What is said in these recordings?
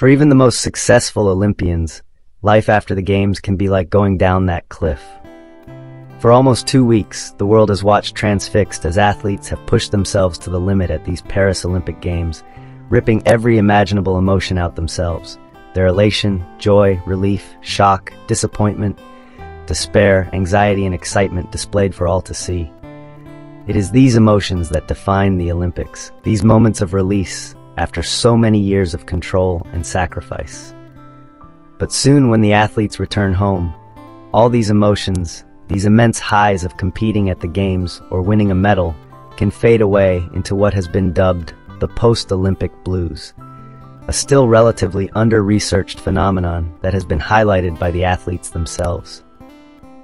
For even the most successful Olympians, life after the Games can be like going down that cliff. For almost 2 weeks, the world has watched transfixed as athletes have pushed themselves to the limit at these Paris Olympic Games, ripping every imaginable emotion out themselves. Their elation, joy, relief, shock, disappointment, despair, anxiety, and excitement displayed for all to see. It is these emotions that define the Olympics, these moments of release after so many years of control and sacrifice. But soon when the athletes return home, all these emotions, these immense highs of competing at the Games or winning a medal, can fade away into what has been dubbed the post-Olympic blues, a still relatively under-researched phenomenon that has been highlighted by the athletes themselves.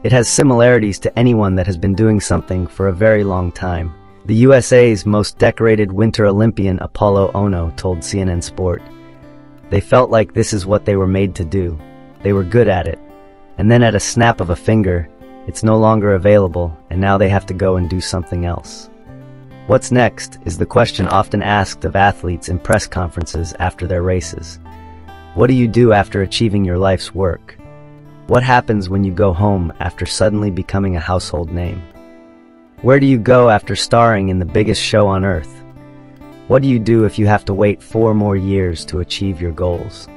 It has similarities to anyone that has been doing something for a very long time. The USA's most decorated Winter Olympian Apollo Ono told CNN Sport, "They felt like this is what they were made to do. They were good at it. And then at a snap of a finger, it's no longer available, and now they have to go and do something else." What's next is the question often asked of athletes in press conferences after their races. What do you do after achieving your life's work? What happens when you go home after suddenly becoming a household name? Where do you go after starring in the biggest show on earth? What do you do if you have to wait 4 more years to achieve your goals?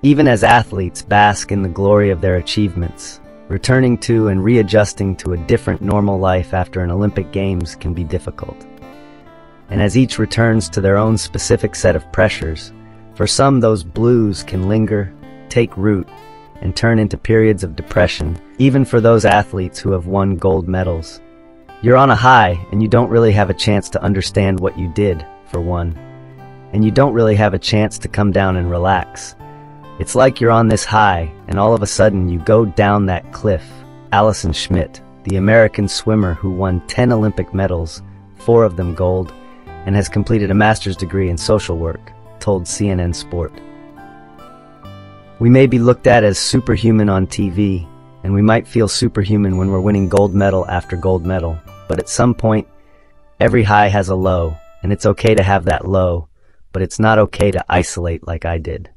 Even as athletes bask in the glory of their achievements, returning to and readjusting to a different normal life after an Olympic Games can be difficult. And as each returns to their own specific set of pressures, for some those blues can linger, take root, and turn into periods of depression, even for those athletes who have won gold medals. You're on a high, and you don't really have a chance to understand what you did, for one. And you don't really have a chance to come down and relax. It's like you're on this high, and all of a sudden you go down that cliff. Allison Schmidt, the American swimmer who won 10 Olympic medals, 4 of them gold, and has completed a master's degree in social work, told CNN Sport. We may be looked at as superhuman on TV, and we might feel superhuman when we're winning gold medal after gold medal, but at some point, every high has a low, and it's okay to have that low, but it's not okay to isolate like I did.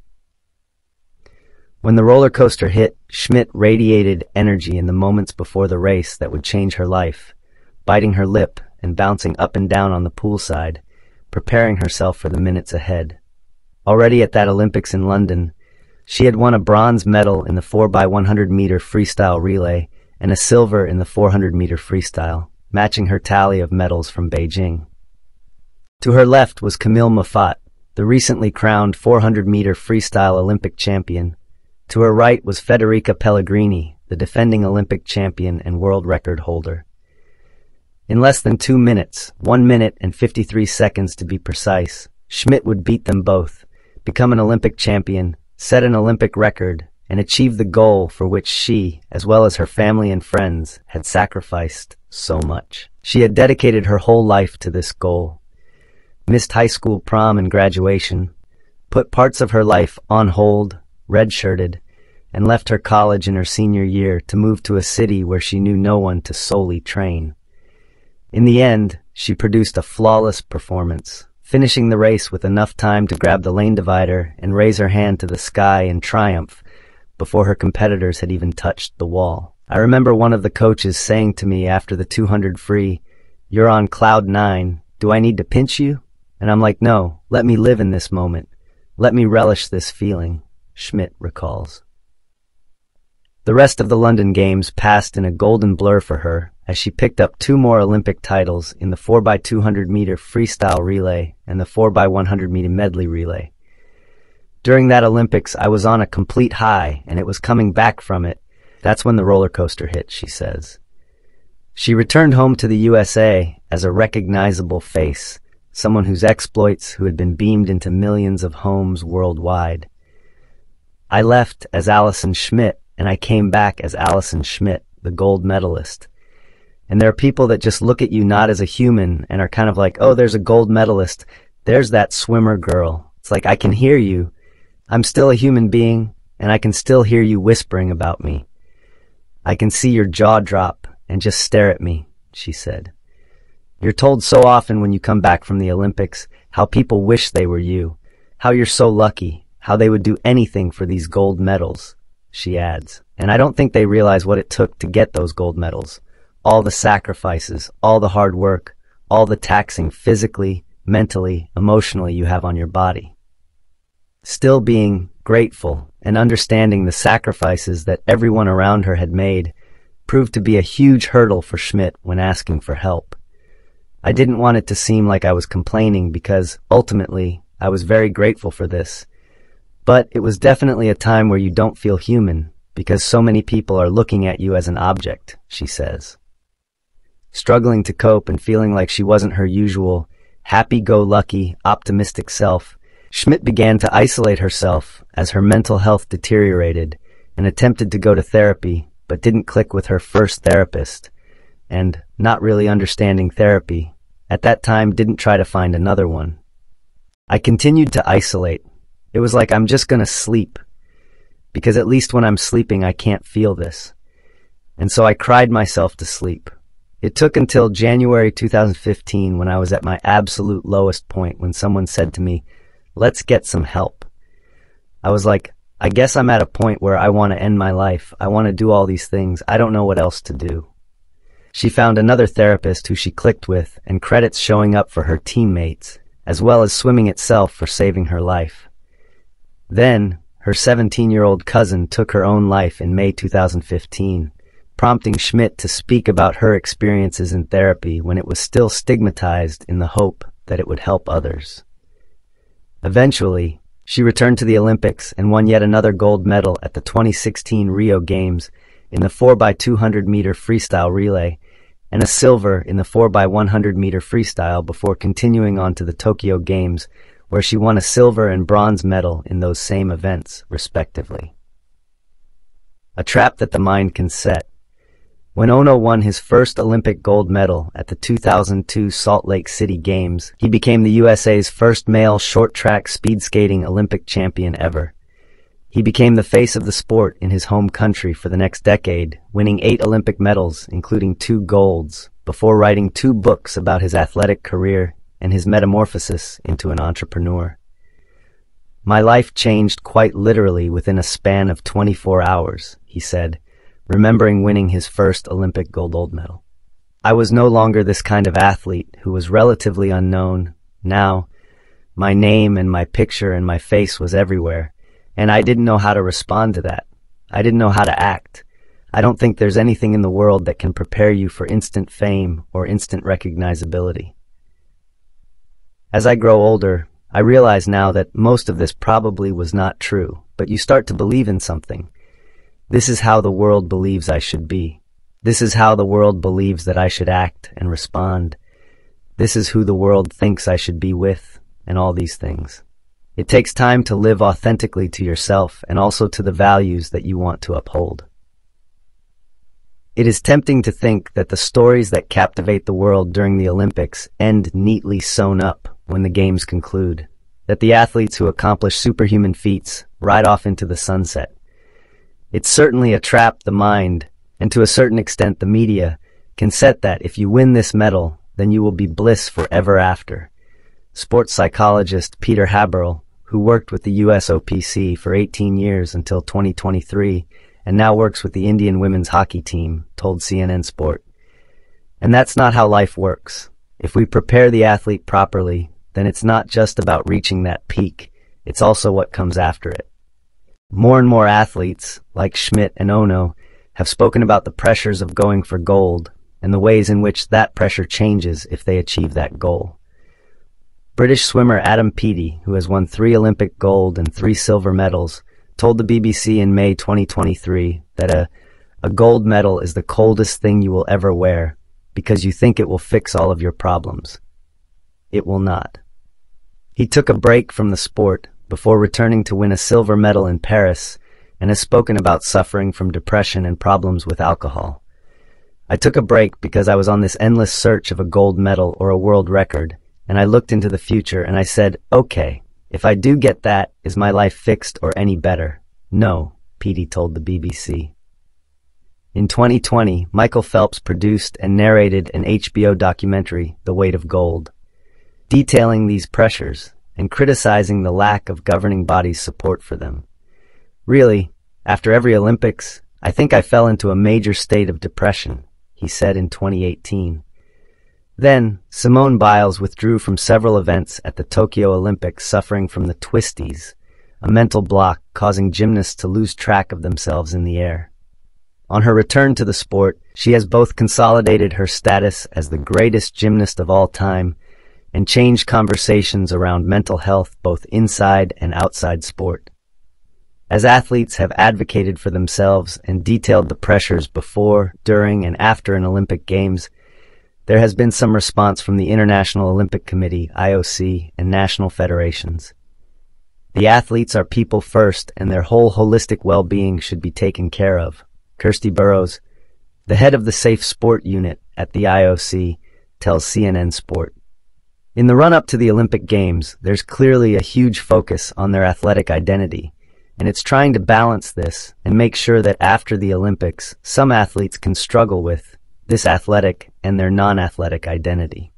When the roller coaster hit, Schmidt radiated energy in the moments before the race that would change her life, biting her lip and bouncing up and down on the poolside, preparing herself for the minutes ahead. Already at that Olympics in London, she had won a bronze medal in the 4x100-meter freestyle relay and a silver in the 400-meter freestyle, matching her tally of medals from Beijing. To her left was Camille Moffat, the recently crowned 400-meter freestyle Olympic champion. To her right was Federica Pellegrini, the defending Olympic champion and world record holder. In less than 2 minutes, 1 minute and 53 seconds to be precise, Schmidt would beat them both, become an Olympic champion, set an Olympic record, and achieve the goal for which she, as well as her family and friends, had sacrificed so much. She had dedicated her whole life to this goal, missed high school prom and graduation, put parts of her life on hold, redshirted, and left her college in her senior year to move to a city where she knew no one to solely train. In the end, she produced a flawless performance, finishing the race with enough time to grab the lane divider and raise her hand to the sky in triumph before her competitors had even touched the wall. I remember one of the coaches saying to me after the 200 free, "You're on cloud 9. Do I need to pinch you?" And I'm like, "No, let me live in this moment. Let me relish this feeling," Schmidt recalls. The rest of the London Games passed in a golden blur for her as she picked up 2 more Olympic titles in the 4x200-meter freestyle relay and the 4x100-meter medley relay. During that Olympics, I was on a complete high, and it was coming back from it. That's when the roller coaster hit, she says. She returned home to the USA as a recognizable face, someone whose exploits who had been beamed into millions of homes worldwide. I left as Allison Schmidt, and I came back as Allison Schmidt, the gold medalist. And there are people that just look at you not as a human and are kind of like, "Oh, there's a gold medalist. There's that swimmer girl." It's like, I can hear you. I'm still a human being, and I can still hear you whispering about me. I can see your jaw drop and just stare at me, she said. You're told so often when you come back from the Olympics how people wish they were you, how you're so lucky, how they would do anything for these gold medals, she adds. And I don't think they realize what it took to get those gold medals. All the sacrifices, all the hard work, all the taxing physically, mentally, emotionally you have on your body. Still being grateful and understanding the sacrifices that everyone around her had made proved to be a huge hurdle for Schmidt when asking for help. I didn't want it to seem like I was complaining because, ultimately, I was very grateful for this. But it was definitely a time where you don't feel human because so many people are looking at you as an object, she says. Struggling to cope and feeling like she wasn't her usual happy-go-lucky, optimistic self, Schmidt began to isolate herself as her mental health deteriorated and attempted to go to therapy, but didn't click with her first therapist, and, not really understanding therapy, at that time didn't try to find another one. I continued to isolate. It was like I'm just gonna sleep, because at least when I'm sleeping I can't feel this. And so I cried myself to sleep. It took until January 2015 when I was at my absolute lowest point when someone said to me, "Let's get some help." I was like, I guess I'm at a point where I want to end my life. I want to do all these things. I don't know what else to do. She found another therapist who she clicked with, and credits showing up for her teammates, as well as swimming itself for saving her life. Then, her 17-year-old cousin took her own life in May 2015, prompting Schmidt to speak about her experiences in therapy when it was still stigmatized in the hope that it would help others. Eventually, she returned to the Olympics and won yet another gold medal at the 2016 Rio Games in the 4x200-meter freestyle relay and a silver in the 4x100-meter freestyle before continuing on to the Tokyo Games, where she won a silver and bronze medal in those same events, respectively. A trap that the mind can set. When Ono won his first Olympic gold medal at the 2002 Salt Lake City Games, he became the USA's first male short-track speed skating Olympic champion ever. He became the face of the sport in his home country for the next decade, winning 8 Olympic medals, including 2 golds, before writing 2 books about his athletic career and his metamorphosis into an entrepreneur. "My life changed quite literally within a span of 24 hours, he said, remembering winning his first Olympic gold medal. "I was no longer this kind of athlete who was relatively unknown. Now, my name and my picture and my face was everywhere, and I didn't know how to respond to that. I didn't know how to act. I don't think there's anything in the world that can prepare you for instant fame or instant recognizability." As I grow older, I realize now that most of this probably was not true, but you start to believe in something. This is how the world believes I should be. This is how the world believes that I should act and respond. This is who the world thinks I should be with, and all these things. It takes time to live authentically to yourself and also to the values that you want to uphold. It is tempting to think that the stories that captivate the world during the Olympics end neatly sewn up when the games conclude, that the athletes who accomplish superhuman feats ride off into the sunset. It's certainly a trap the mind, and to a certain extent the media, can set that if you win this medal, then you will be bliss forever after. Sports psychologist Peter Haberl, who worked with the USOPC for 18 years until 2023, and now works with the Indian women's hockey team, told CNN Sport. And that's not how life works. If we prepare the athlete properly, then it's not just about reaching that peak, it's also what comes after it. More and more athletes, like Schmidt and Ono, have spoken about the pressures of going for gold and the ways in which that pressure changes if they achieve that goal. British swimmer Adam Peaty, who has won 3 Olympic gold and 3 silver medals, told the BBC in May 2023 that a gold medal is the coldest thing you will ever wear because you think it will fix all of your problems. It will not. He took a break from the sport before returning to win a silver medal in Paris and has spoken about suffering from depression and problems with alcohol. "I took a break because I was on this endless search of a gold medal or a world record, and I looked into the future and I said, okay, if I do get that, is my life fixed or any better? No," Peaty told the BBC. In 2020, Michael Phelps produced and narrated an HBO documentary, The Weight of Gold. Detailing these pressures, and criticizing the lack of governing bodies' support for them. "Really, after every Olympics, I think I fell into a major state of depression," he said in 2018. Then, Simone Biles withdrew from several events at the Tokyo Olympics suffering from the twisties, a mental block causing gymnasts to lose track of themselves in the air. On her return to the sport, she has both consolidated her status as the greatest gymnast of all time and changed conversations around mental health both inside and outside sport. As athletes have advocated for themselves and detailed the pressures before, during, and after an Olympic Games, there has been some response from the International Olympic Committee, IOC, and national federations. The athletes are people first, and their whole holistic well-being should be taken care of. Kirsty Burrows, the head of the Safe Sport Unit at the IOC, tells CNN Sport. In the run-up to the Olympic Games, there's clearly a huge focus on their athletic identity, and it's trying to balance this and make sure that after the Olympics, some athletes can struggle with this athletic and their non-athletic identity.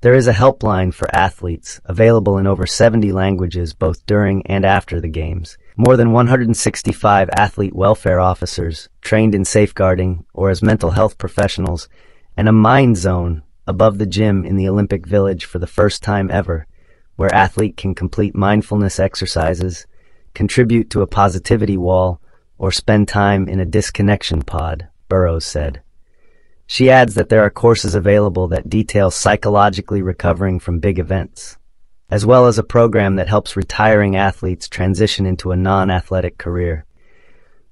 There is a helpline for athletes available in over 70 languages both during and after the Games. More than 165 athlete welfare officers trained in safeguarding or as mental health professionals, and a mind zone above the gym in the Olympic Village for the first time ever, where athlete can complete mindfulness exercises, contribute to a positivity wall, or spend time in a disconnection pod, Burrows said. She adds that there are courses available that detail psychologically recovering from big events, as well as a program that helps retiring athletes transition into a non-athletic career.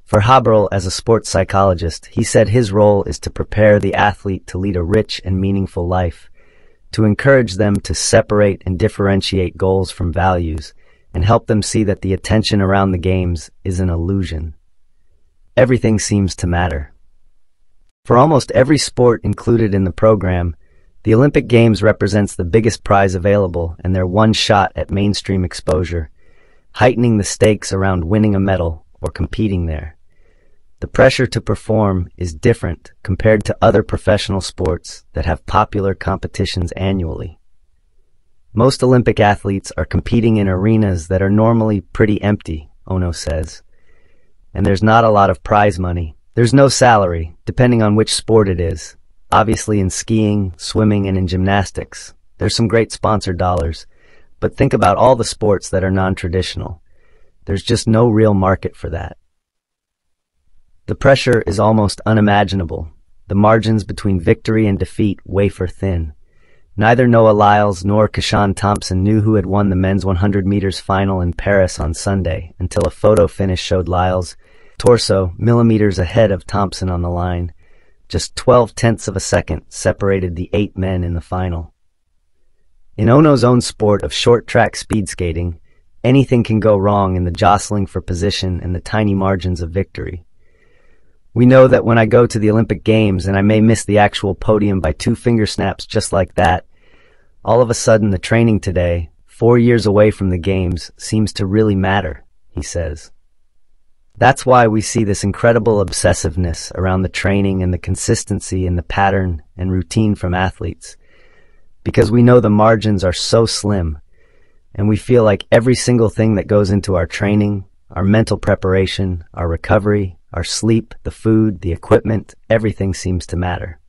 For Haberl, as a sports psychologist, he said his role is to prepare the athlete to lead a rich and meaningful life, to encourage them to separate and differentiate goals from values, and help them see that the attention around the Games is an illusion. Everything seems to matter. For almost every sport included in the program, the Olympic Games represents the biggest prize available and their one shot at mainstream exposure, heightening the stakes around winning a medal or competing there. The pressure to perform is different compared to other professional sports that have popular competitions annually. Most Olympic athletes are competing in arenas that are normally pretty empty, Ono says. And there's not a lot of prize money. There's no salary, depending on which sport it is. Obviously in skiing, swimming, and in gymnastics, there's some great sponsor dollars. But think about all the sports that are non-traditional. There's just no real market for that. The pressure is almost unimaginable. The margins between victory and defeat wafer thin. Neither Noah Lyles nor Keshawn Thompson knew who had won the men's 100 meters final in Paris on Sunday until a photo finish showed Lyles' torso millimeters ahead of Thompson on the line. Just 0.12 of a second separated the 8 men in the final. In Ono's own sport of short track speed skating, anything can go wrong in the jostling for position and the tiny margins of victory. We know that when I go to the Olympic Games and I may miss the actual podium by 2 finger snaps just like that, all of a sudden the training today, 4 years away from the Games, seems to really matter, he says. That's why we see this incredible obsessiveness around the training and the consistency and the pattern and routine from athletes. Because we know the margins are so slim, and we feel like every single thing that goes into our training, our mental preparation, our recovery, our sleep, the food, the equipment, everything seems to matter.